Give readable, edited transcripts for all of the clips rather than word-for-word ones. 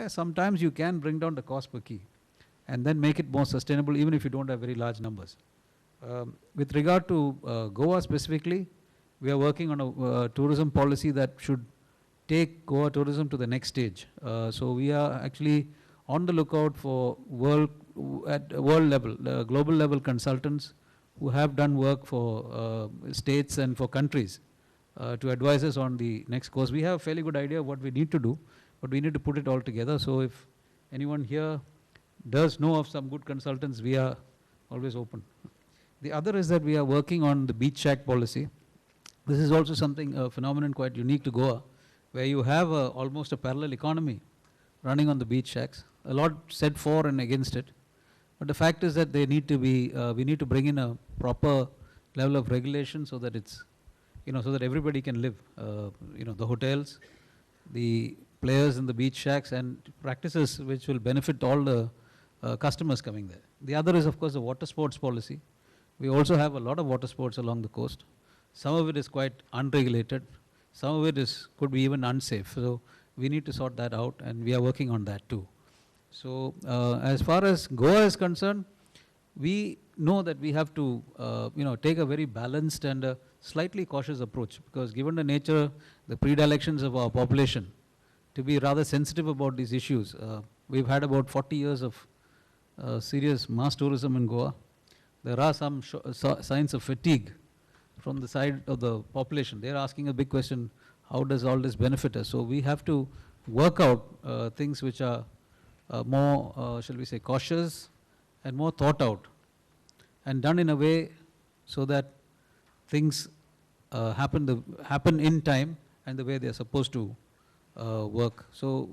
Sometimes you can bring down the cost per key and then make it more sustainable even if you don't have very large numbers. With regard to Goa specifically, we are working on a tourism policy that should take Goa tourism to the next stage. So we are actually on the lookout for at world level, global level consultants who have done work for states and for countries to advise us on the next course. We have a fairly good idea of what we need to do, but we need to put it all together. So if anyone here does know of some good consultants, we are always open. The other is that we are working on the beach shack policy. This is also something, a phenomenon quite unique to Goa, where you have almost a parallel economy running on the beach shacks. A lot said for and against it. But the fact is that they need to be, we need to bring in a proper level of regulation so that it's, so that everybody can live. The hotels, the players in the beach shacks, and practices which will benefit all the customers coming there. The other is, of course, the water sports policy. We also have a lot of water sports along the coast. Some of it is quite unregulated. Some of it could be even unsafe. So we need to sort that out, and we are working on that too. So as far as Goa is concerned, we know that we have to take a very balanced and slightly cautious approach, because given the nature, the predilections of our population, to be rather sensitive about these issues. We've had about 40 years of serious mass tourism in Goa. There are some signs of fatigue from the side of the population. They're asking a big question, how does all this benefit us? So we have to work out things which are more, shall we say, cautious and more thought out, and done in a way so that things happen in time and the way they're supposed to work. So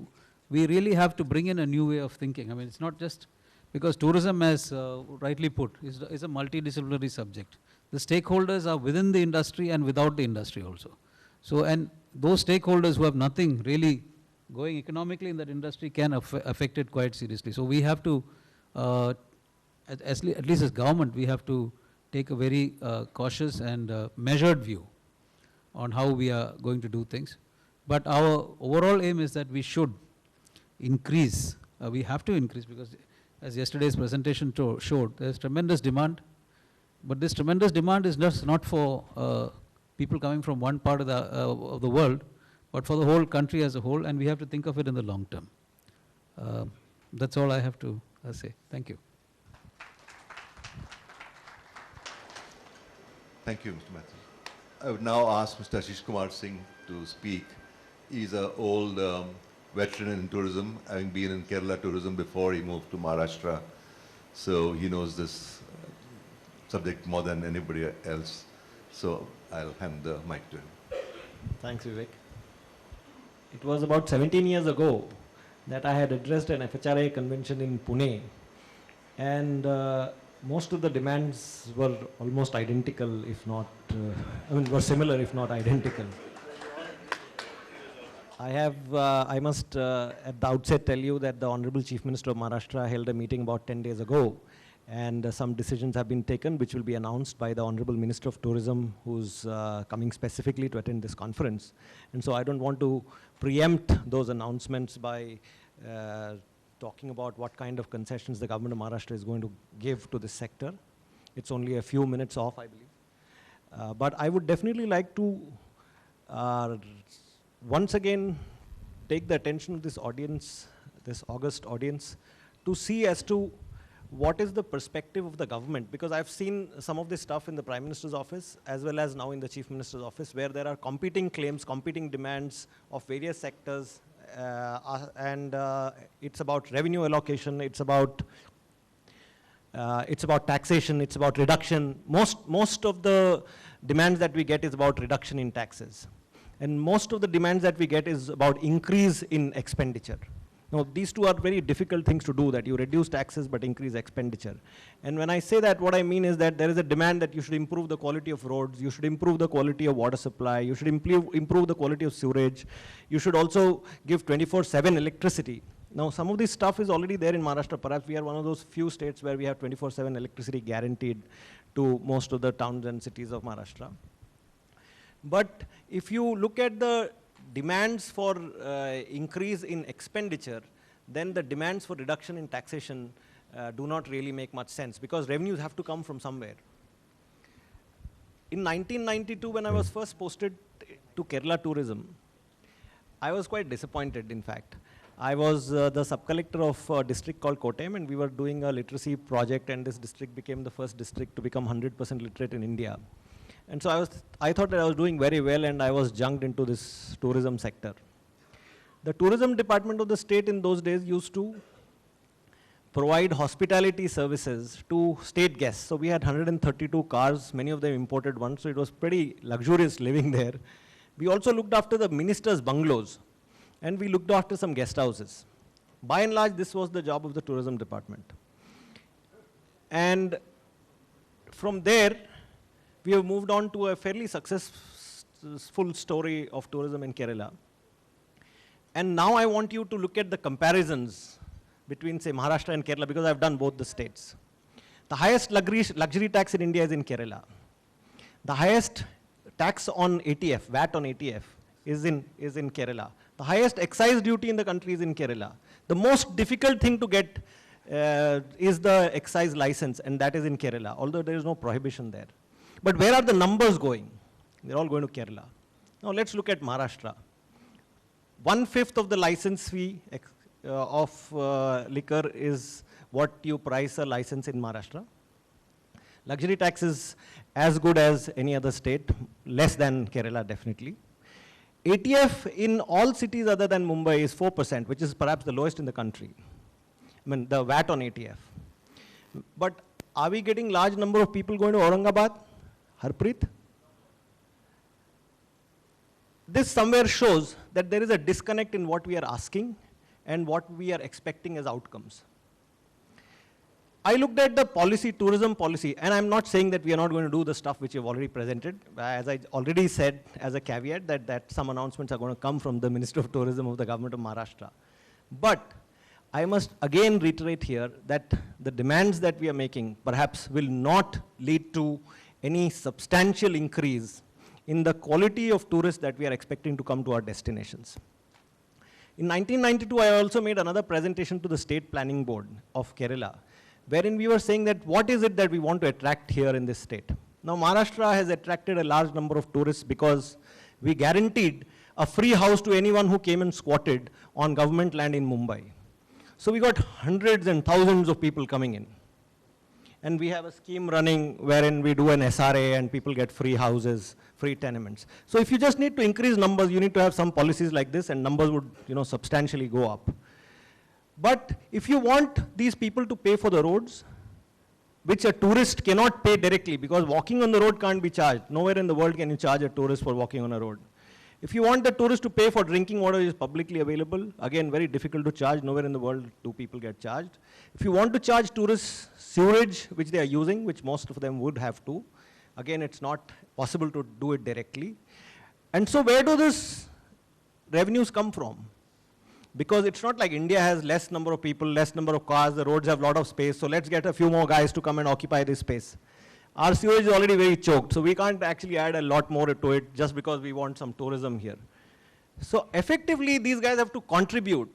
we really have to bring in a new way of thinking. I mean, it's not just because tourism, as rightly put, is a multidisciplinary subject. The stakeholders are within the industry and without the industry also. So, and those stakeholders who have nothing really going economically in that industry can affect it quite seriously. So we have to, at least as government, we have to take a very cautious and measured view on how we are going to do things. But our overall aim is that we should increase, we have to increase, because as yesterday's presentation showed, there's tremendous demand. But this tremendous demand is just not for people coming from one part of the world, but for the whole country as a whole, and we have to think of it in the long term. That's all I have to say. Thank you. Thank you, Mr. Mathew. I would now ask Mr. Ashish Kumar Singh to speak. He's an old veteran in tourism, having been in Kerala tourism before he moved to Maharashtra. So he knows this subject more than anybody else. So I'll hand the mic to him. Thanks, Vivek. It was about 17 years ago that I had addressed an FHRA convention in Pune, and most of the demands were almost identical, if not, were similar, if not identical. I must at the outset tell you that the Honorable Chief Minister of Maharashtra held a meeting about 10 days ago, and some decisions have been taken which will be announced by the Honorable Minister of Tourism, who's coming specifically to attend this conference. And so I don't want to preempt those announcements by talking about what kind of concessions the government of Maharashtra is going to give to this sector. It's only a few minutes off, I believe. But I would definitely like to once again take the attention of this audience, this august audience, to see as to what is the perspective of the government, because I've seen some of this stuff in the Prime Minister's office as well as now in the Chief Minister's office, where there are competing claims, competing demands of various sectors, and it's about revenue allocation, it's about taxation, it's about reduction. Most of the demands that we get is about reduction in taxes. And most of the demands that we get is about increase in expenditure. Now, these two are very difficult things to do, that you reduce taxes but increase expenditure. And when I say that, what I mean is that there is a demand that you should improve the quality of roads, you should improve the quality of water supply, you should improve the quality of sewerage, you should also give 24/7 electricity. Now, some of this stuff is already there in Maharashtra. Perhaps we are one of those few states where we have 24/7 electricity guaranteed to most of the towns and cities of Maharashtra. But if you look at the demands for increase in expenditure, then the demands for reduction in taxation do not really make much sense, because revenues have to come from somewhere. In 1992, when I was first posted to Kerala tourism, I was quite disappointed, in fact. I was the sub-collector of a district called Kottayam, and we were doing a literacy project, and this district became the first district to become 100% literate in India. And so I thought that I was doing very well, and I was junked into this tourism sector. The tourism department of the state in those days used to provide hospitality services to state guests. So we had 132 cars, many of them imported ones, so it was pretty luxurious living there. We also looked after the ministers' bungalows, and we looked after some guest houses. By and large, this was the job of the tourism department. And from there, we have moved on to a fairly successful story of tourism in Kerala. And now I want you to look at the comparisons between, say, Maharashtra and Kerala, because I've done both the states. The highest luxury tax in India is in Kerala. The highest tax on ATF, VAT on ATF, is in Kerala. The highest excise duty in the country is in Kerala. The most difficult thing to get is the excise license, and that is in Kerala, although there is no prohibition there. But where are the numbers going? They're all going to Kerala. Now let's look at Maharashtra. 1/5 of the license fee of liquor is what you price a license in Maharashtra. Luxury tax is as good as any other state, less than Kerala definitely. ATF in all cities other than Mumbai is 4%, which is perhaps the lowest in the country. I mean, the VAT on ATF. But are we getting large number of people going to Aurangabad? Harpreet? This somewhere shows that there is a disconnect in what we are asking and what we are expecting as outcomes. I looked at the policy, tourism policy, and I'm not saying that we are not going to do the stuff which you've already presented. As I already said as a caveat that some announcements are going to come from the Minister of Tourism of the government of Maharashtra. But I must again reiterate here that the demands that we are making perhaps will not lead to any substantial increase in the quality of tourists that we are expecting to come to our destinations. In 1992, I also made another presentation to the State Planning Board of Kerala, wherein we were saying that what is it that we want to attract here in this state. Now Maharashtra has attracted a large number of tourists because we guaranteed a free house to anyone who came and squatted on government land in Mumbai. So we got hundreds and thousands of people coming in. And we have a scheme running wherein we do an SRA and people get free houses, free tenements. So if you just need to increase numbers, you need to have some policies like this, and numbers would, substantially go up. But if you want these people to pay for the roads, which a tourist cannot pay directly, because walking on the road can't be charged. Nowhere in the world can you charge a tourist for walking on a road. If you want the tourist to pay for drinking water, which is publicly available, again, very difficult to charge. Nowhere in the world do people get charged. If you want to charge tourists sewage, which they are using, which most of them would have to, again, it's not possible to do it directly. And so where do these revenues come from? Because it's not like India has less number of people, less number of cars, the roads have a lot of space, so let's get a few more guys to come and occupy this space. Our sewage is already very choked, so we can't actually add a lot more to it just because we want some tourism here. So effectively, these guys have to contribute.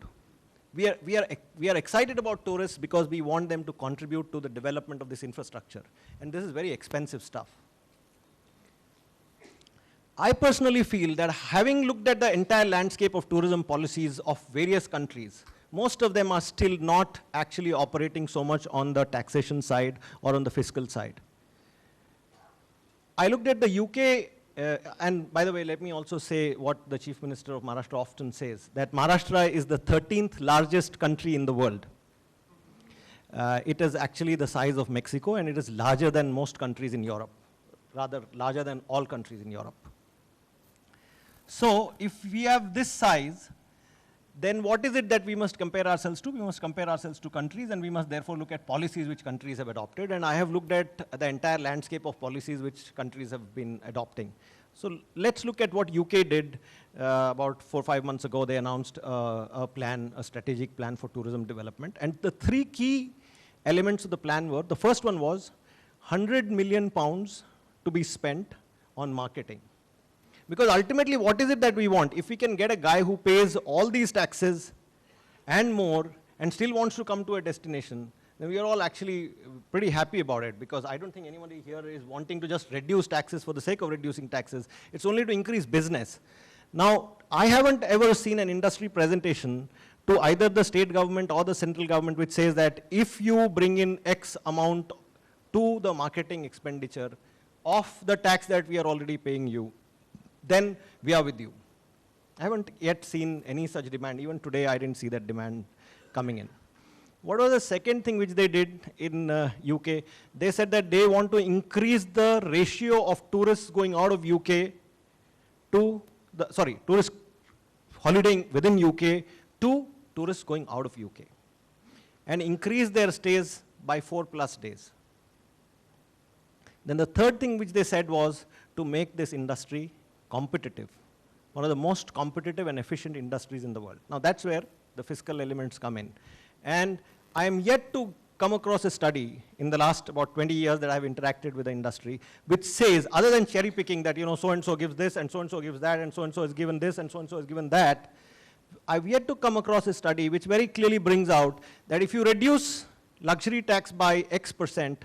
We are excited about tourists because we want them to contribute to the development of this infrastructure. And this is very expensive stuff. I personally feel that having looked at the entire landscape of tourism policies of various countries, most of them are still not actually operating so much on the taxation side or on the fiscal side. I looked at the UK, and by the way, let me also say what the Chief Minister of Maharashtra often says, that Maharashtra is the 13th largest country in the world. It is actually the size of Mexico, and it is larger than most countries in Europe, rather larger than all countries in Europe. So if we have this size, then what is it that we must compare ourselves to? We must compare ourselves to countries, and we must therefore look at policies which countries have adopted. And I have looked at the entire landscape of policies which countries have been adopting. So let's look at what UK did about 4 or 5 months ago. They announced a strategic plan for tourism development. And the 3 key elements of the plan were, the first one was £100 million to be spent on marketing. Because ultimately, what is it that we want? If we can get a guy who pays all these taxes and more, and still wants to come to a destination, then we are all actually pretty happy about it, because I don't think anybody here is wanting to just reduce taxes for the sake of reducing taxes. It's only to increase business. Now, I haven't ever seen an industry presentation to either the state government or the central government which says that if you bring in X amount to the marketing expenditure of the tax that we are already paying you, then we are with you. I haven't yet seen any such demand. Even today, I didn't see that demand coming in. What was the second thing which they did in UK? They said that they want to increase the ratio of tourists going out of UK to tourists holidaying within UK to tourists going out of UK, and increase their stays by 4+ days. Then the third thing which they said was to make this industry competitive, one of the most competitive and efficient industries in the world. Now that's where the fiscal elements come in. And I am yet to come across a study in the last about 20 years that I have interacted with the industry, which says, other than cherry picking that, so-and-so gives this, and so-and-so gives that, and so-and-so is given this, and so-and-so is given that, I've yet to come across a study which very clearly brings out that if you reduce luxury tax by X%,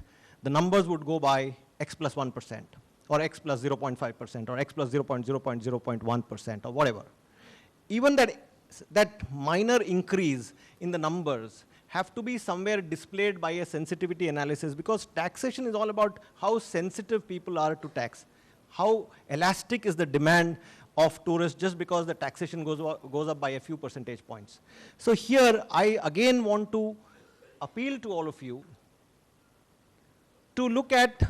the numbers would go by X plus 1%, or X plus 0.5%, or X plus 0.1%, or whatever. Even that minor increase in the numbers have to be somewhere displayed by a sensitivity analysis, because taxation is all about how sensitive people are to tax, how elastic is the demand of tourists just because the taxation goes up by a few percentage points. So here, I again want to appeal to all of you to look at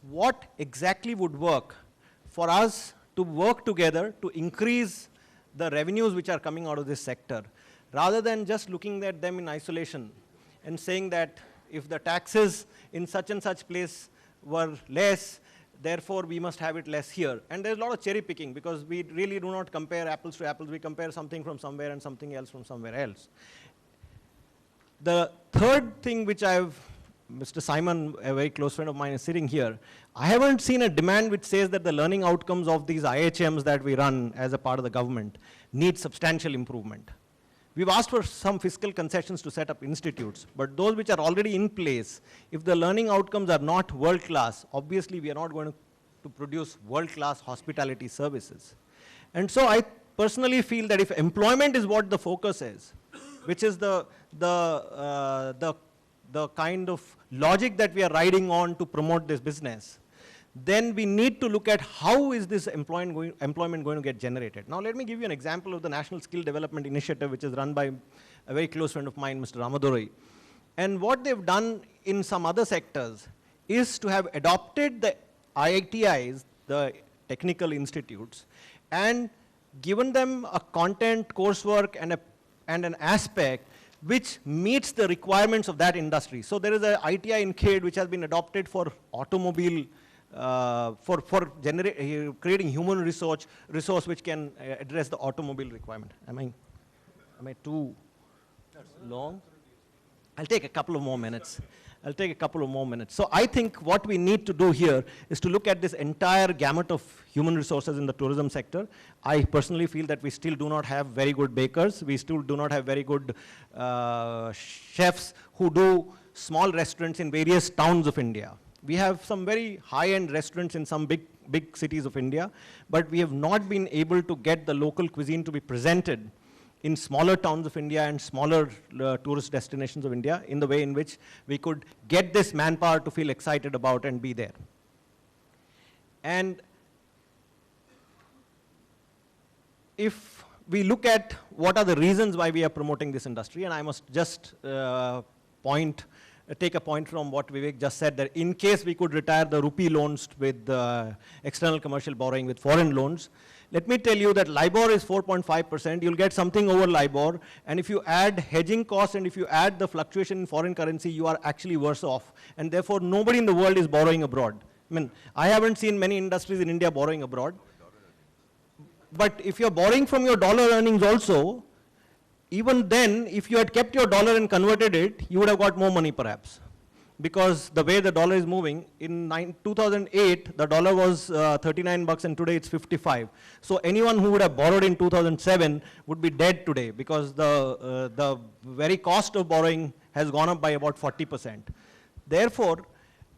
what exactly would work for us to work together to increase the revenues which are coming out of this sector, rather than just looking at them in isolation and saying that if the taxes in such and such place were less, therefore we must have it less here. And there's a lot of cherry picking, because we really do not compare apples to apples. We compare something from somewhere and something else from somewhere else. The third thing which Mr. Simon, a very close friend of mine, is sitting here. I haven't seen a demand which says that the learning outcomes of these IHMs that we run as a part of the government need substantial improvement. We've asked for some fiscal concessions to set up institutes, but those which are already in place, if the learning outcomes are not world-class, obviously we are not going to produce world-class hospitality services. And so I personally feel that if employment is what the focus is, which is the kind of logic that we are riding on to promote this business, then we need to look at how is this employment going to get generated. Now let me give you an example of the National Skill Development Initiative, which is run by a very close friend of mine, Mr. Ramadori. And what they've done in some other sectors is to have adopted the IITIs, the technical institutes, and given them a content, coursework, and an aspect which meets the requirements of that industry. So there is an ITI in KID which has been adopted for automobile, for creating human resource which can address the automobile requirement. Am I too long? I'll take a couple of more minutes. So I think what we need to do here is to look at this entire gamut of human resources in the tourism sector. I personally feel that we still do not have very good bakers. We still do not have very good chefs who do small restaurants in various towns of India. We have some very high-end restaurants in some big cities of India, but we have not been able to get the local cuisine to be presented in smaller towns of India and smaller tourist destinations of India in the way in which we could get this manpower to feel excited about and be there. And if we look at what are the reasons why we are promoting this industry, and I must just take a point from what Vivek just said, that in case we could retire the rupee loans with external commercial borrowing with foreign loans, let me tell you that LIBOR is 4.5%. You'll get something over LIBOR. And if you add hedging costs and if you add the fluctuation in foreign currency, you are actually worse off. And therefore, nobody in the world is borrowing abroad. I mean, I haven't seen many industries in India borrowing abroad. But if you're borrowing from your dollar earnings also, even then, if you had kept your dollar and converted it, you would have got more money perhaps. because the way the dollar is moving, in 2008, the dollar was 39 bucks and today it's 55. So anyone who would have borrowed in 2007 would be dead today because the very cost of borrowing has gone up by about 40%. Therefore,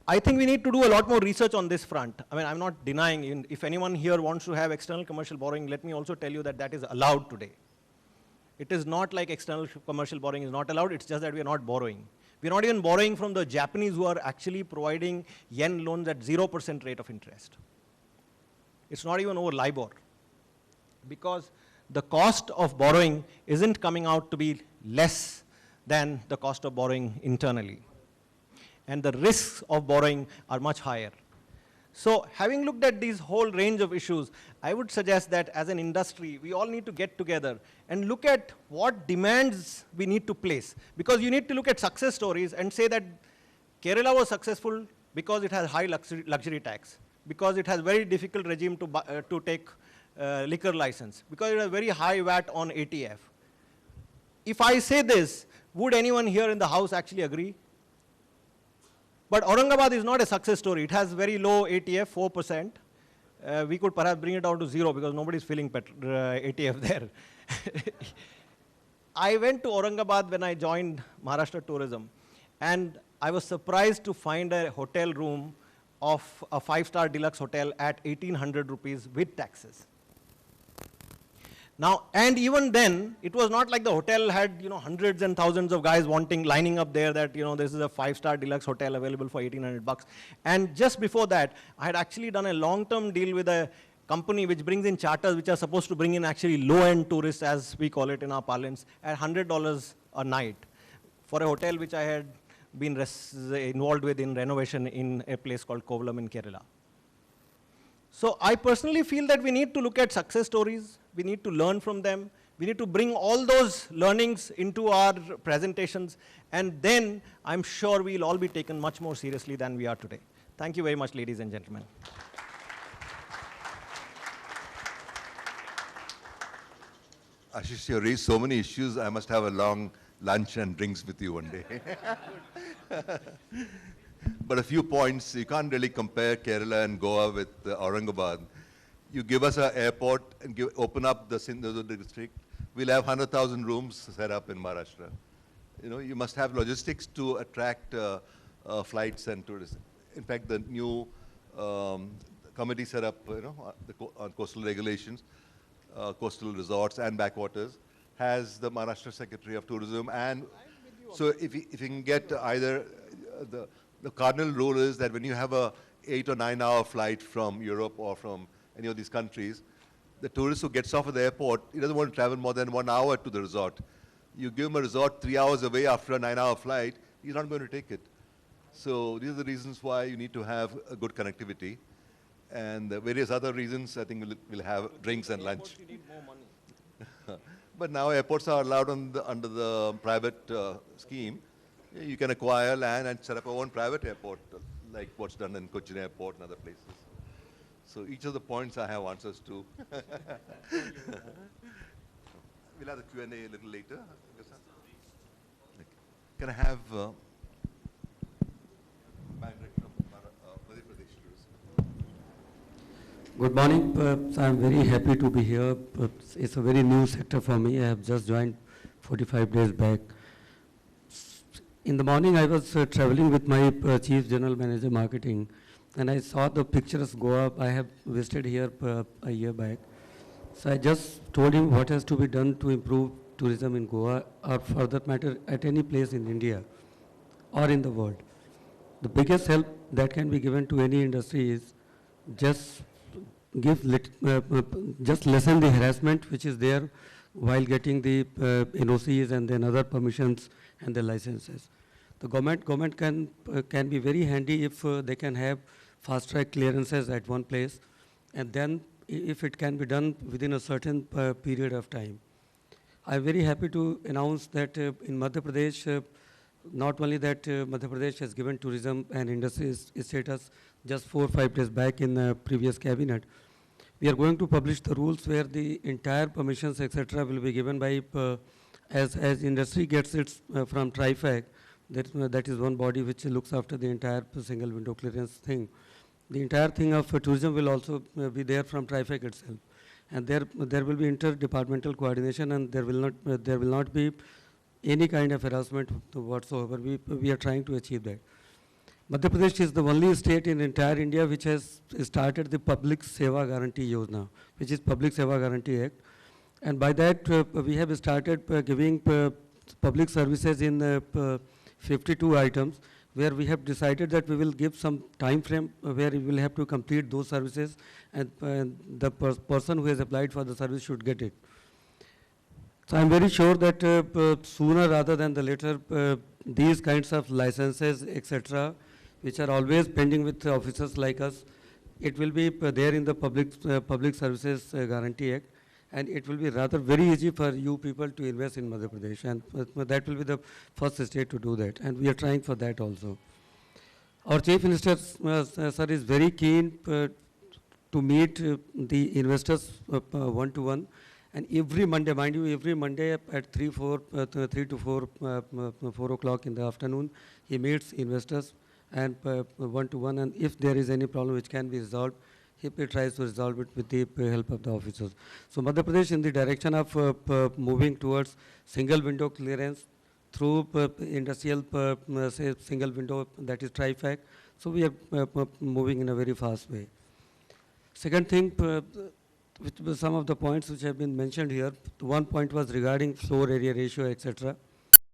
I think we need to do a lot more research on this front. I mean, I'm not denying, if anyone here wants to have external commercial borrowing, let me also tell you that that is allowed today. It is not like external commercial borrowing is not allowed, it's just that we are not borrowing. We're not even borrowing from the Japanese who are actually providing yen loans at 0% rate of interest. It's not even over LIBOR. Because the cost of borrowing isn't coming out to be less than the cost of borrowing internally. And the risks of borrowing are much higher. So having looked at these whole range of issues, I would suggest that as an industry, we all need to get together and look at what demands we need to place. Because you need to look at success stories and say that Kerala was successful because it has high luxury tax, because it has very difficult regime to take liquor license, because it has very high VAT on ATF. If I say this, would anyone here in the house actually agree? But Aurangabad is not a success story. It has very low ATF, 4%. We could perhaps bring it down to 0 because nobody's feeling ATF there. I went to Aurangabad when I joined Maharashtra Tourism, and I was surprised to find a hotel room of a 5-star deluxe hotel at 1,800 rupees with taxes. Now, and even then, it was not like the hotel had, hundreds and thousands of guys lining up there that, this is a 5-star deluxe hotel available for 1,800 bucks. And just before that, I had actually done a long-term deal with a company which brings in charters which are supposed to bring in actually low-end tourists, as we call it in our parlance, at $100 a night for a hotel which I had been involved with in renovation in a place called Kovalam in Kerala. So I personally feel that we need to look at success stories, we need to learn from them, we need to bring all those learnings into our presentations, and then I'm sure we'll all be taken much more seriously than we are today. Thank you very much, ladies and gentlemen. Ashish, you raised so many issues, I must have a long lunch and drinks with you one day. But a few points, you can't really compare Kerala and Goa with Aurangabad. You give us an airport and open up the Sindhu district, we'll have 100,000 rooms set up in Maharashtra. You must have logistics to attract flights and tourists. In fact, the new committee set up, on coastal regulations, coastal resorts and backwaters, has the Maharashtra Secretary of Tourism. And so if you can get either, the cardinal rule is that when you have a 8 or 9 hour flight from Europe or from any of these countries, the tourist who gets off at the airport, he doesn't want to travel more than 1 hour to the resort. You give him a resort 3 hours away after a 9-hour flight, he's not going to take it. So these are the reasons why you need to have a good connectivity. And various other reasons, I think we'll have drinks and lunch. You need more money. But now airports are allowed under the private scheme. You can acquire land and set up your own private airport, like what's done in Cochin Airport and other places. So each of the points I have answers to. We'll have the Q&A a little later. Can I have Madhya Pradesh? Good morning. I'm very happy to be here. It's a very new sector for me. I have just joined 45 days back. In the morning, I was traveling with my Chief General Manager Marketing, and I saw the pictures Goa. I have visited here a year back. So I just told him what has to be done to improve tourism in Goa, or for that matter, at any place in India or in the world. The biggest help that can be given to any industry is just just lessen the harassment which is there while getting the NOCs and then other permissions and the licenses. The government can be very handy if they can have fast-track clearances at one place, and then if it can be done within a certain period of time. I'm very happy to announce that in Madhya Pradesh, not only that Madhya Pradesh has given tourism and industry status just 4 or 5 days back in the previous cabinet, we are going to publish the rules where the entire permissions, etc., will be given by, as industry gets its from TRIFAC, That is one body which looks after the entire single window clearance thing. The entire thing of tourism will also be there from Trifec itself. And there will be interdepartmental coordination, and there will not be any kind of harassment whatsoever. We are trying to achieve that. Madhya Pradesh is the only state in entire India which has started the Public Seva Guarantee Yojana, which is Public Seva Guarantee Act. And by that, we have started giving public services in 52 items, where we have decided that we will give some time frame where we will have to complete those services, and the person who has applied for the service should get it. So I'm very sure that sooner rather than the later, these kinds of licenses, etc., which are always pending with officers like us, it will be there in the Public Services Guarantee Act, and it will be rather very easy for you people to invest in Madhya Pradesh, and that will be the first state to do that, and we are trying for that also. Our Chief Minister, sir, is very keen to meet the investors one-to-one, and every Monday, mind you, every Monday at 3 to 4 o'clock in the afternoon, he meets investors and one-to-one, and if there is any problem which can be resolved, he tries to resolve it with the help of the officers. So Madhya Pradesh in the direction of moving towards single window clearance through industrial say single window, that is Trifec. So we are moving in a very fast way. Second thing, some of the points which have been mentioned here, one point was regarding floor area ratio, etc.